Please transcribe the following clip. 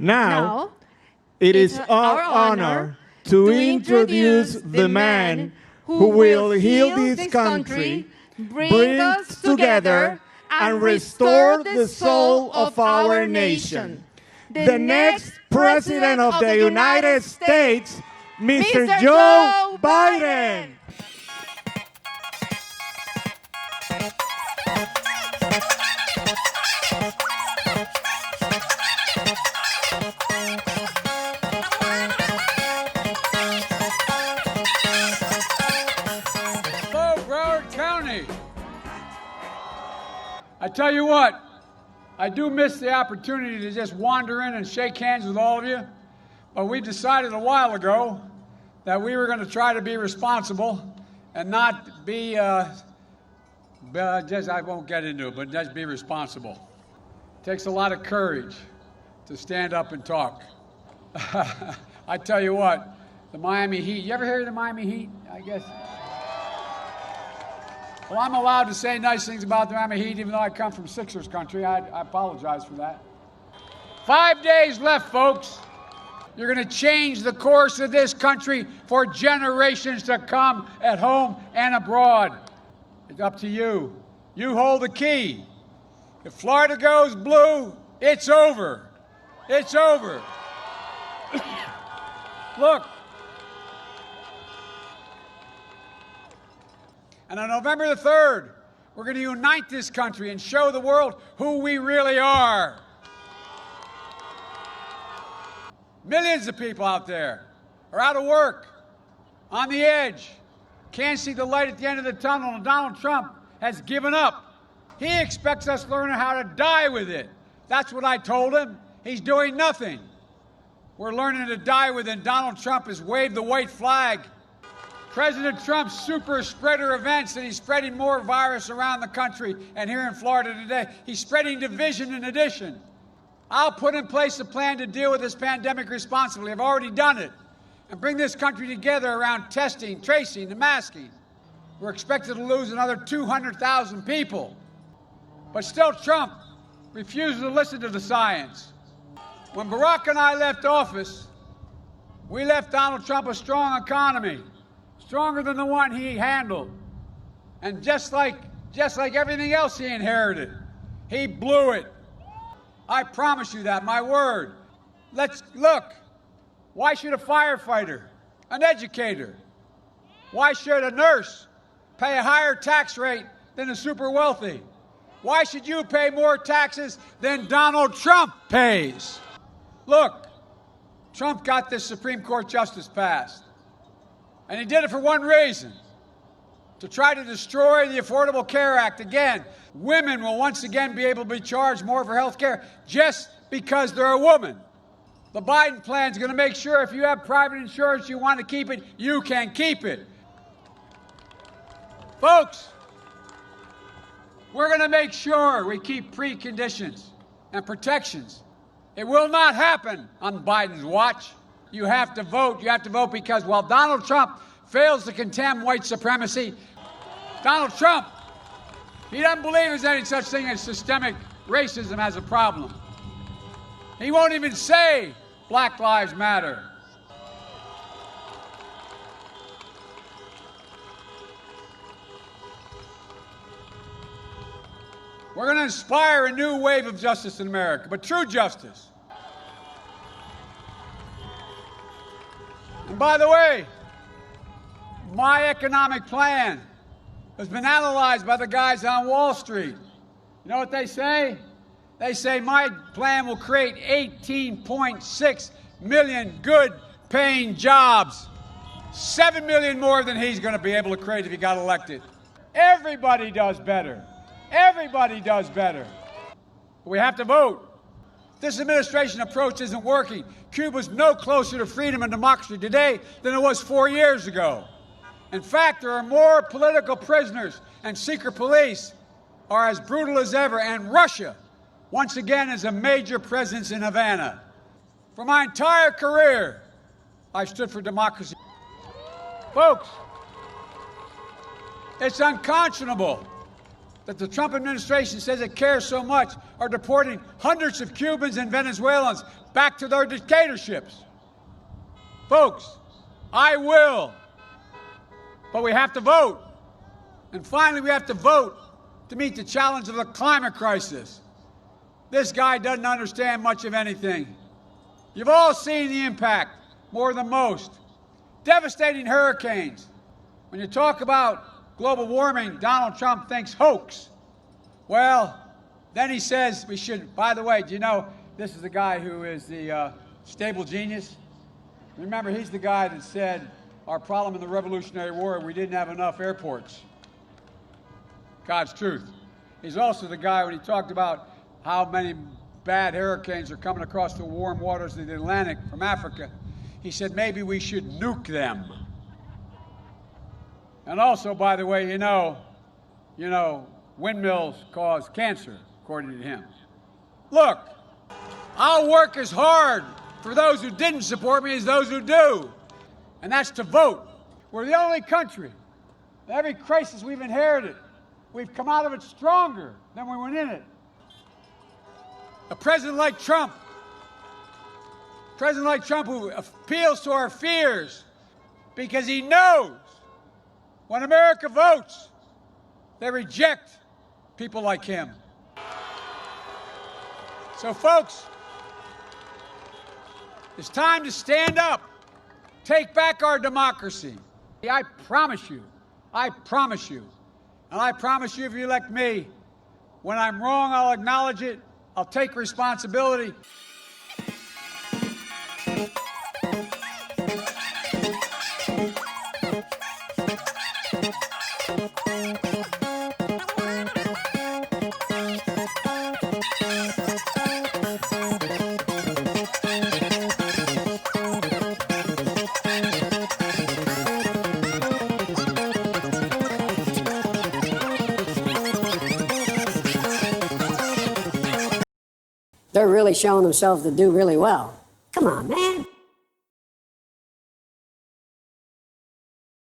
Now, it is our honor to introduce the man who will heal this country, bring us together, and restore the soul of our nation. The next President of the United States, Mr. Joe Biden. I tell you what, I do miss the opportunity to just wander in and shake hands with all of you, but we decided a while ago that we were going to try to be responsible and not be, I won't get into it, but just be responsible. It takes a lot of courage to stand up and talk. I tell you what, the Miami Heat, you ever hear of the Miami Heat, I guess? Well, I'm allowed to say nice things about the Miami Heat, even though I come from Sixers country. I apologize for that. 5 days left, folks. You're going to change the course of this country for generations to come at home and abroad. It's up to you. You hold the key. If Florida goes blue, it's over. It's over. Look. And on November the 3rd, we're going to unite this country and show the world who we really are. Millions of people out there are out of work, on the edge, can't see the light at the end of the tunnel, and Donald Trump has given up. He expects us to learn how to die with it. That's what I told him. He's doing nothing. We're learning to die with it, and Donald Trump has waved the white flag. President Trump's super spreader events, and he's spreading more virus around the country, and here in Florida today, he's spreading division in addition. I'll put in place a plan to deal with this pandemic responsibly. I've already done it, and bring this country together around testing, tracing, and masking. We're expected to lose another 200,000 people. But still, Trump refuses to listen to the science. When Barack and I left office, we left Donald Trump a strong economy, stronger than the one he handled. And just like everything else he inherited, he blew it. I promise you that, my word. Let's look. Why should a firefighter, an educator, why should a nurse pay a higher tax rate than the super wealthy? Why should you pay more taxes than Donald Trump pays? Look, Trump got this Supreme Court justice passed. And he did it for one reason, to try to destroy the Affordable Care Act. Again, women will once again be able to be charged more for health care just because they're a woman. The Biden plan is going to make sure if you have private insurance, you want to keep it, you can keep it. Folks, we're going to make sure we keep preconditions and protections. It will not happen on Biden's watch. You have to vote. You have to vote because while Donald Trump fails to condemn white supremacy, Donald Trump, he doesn't believe there's any such thing as systemic racism as a problem. He won't even say Black Lives Matter. We're going to inspire a new wave of justice in America, but true justice. And by the way, my economic plan has been analyzed by the guys on Wall Street. You know what they say? They say my plan will create 18.6 million good-paying jobs, 7 million more than he's going to be able to create if he got elected. Everybody does better. Everybody does better. But we have to vote. This administration approach isn't working. Cuba's no closer to freedom and democracy today than it was 4 years ago. In fact, there are more political prisoners, and secret police are as brutal as ever, and Russia, once again, is a major presence in Havana. For my entire career, I've stood for democracy. Folks, it's unconscionable that the Trump administration says it cares so much are deporting hundreds of Cubans and Venezuelans back to their dictatorships. Folks, I will, but we have to vote. And finally, we have to vote to meet the challenge of the climate crisis. This guy doesn't understand much of anything. You've all seen the impact, more than most. Devastating hurricanes. When you talk about global warming, Donald Trump thinks hoax. Well, then he says we should, by the way, do you know this is the guy who is the stable genius? Remember, he's the guy that said our problem in the Revolutionary War, we didn't have enough airports. God's truth. He's also the guy when he talked about how many bad hurricanes are coming across the warm waters of the Atlantic from Africa. He said maybe we should nuke them. And also, by the way, you know, windmills cause cancer, according to him. Look, I'll work as hard for those who didn't support me as those who do. And that's to vote. We're the only country. Every crisis we've inherited, we've come out of it stronger than we went in it. A president like Trump who appeals to our fears because he knows when America votes, they reject people like him. So, folks, it's time to stand up, take back our democracy. I promise you, and I promise you if you elect me, when I'm wrong, I'll acknowledge it, I'll take responsibility. They're really showing themselves to do really well. Come on, man.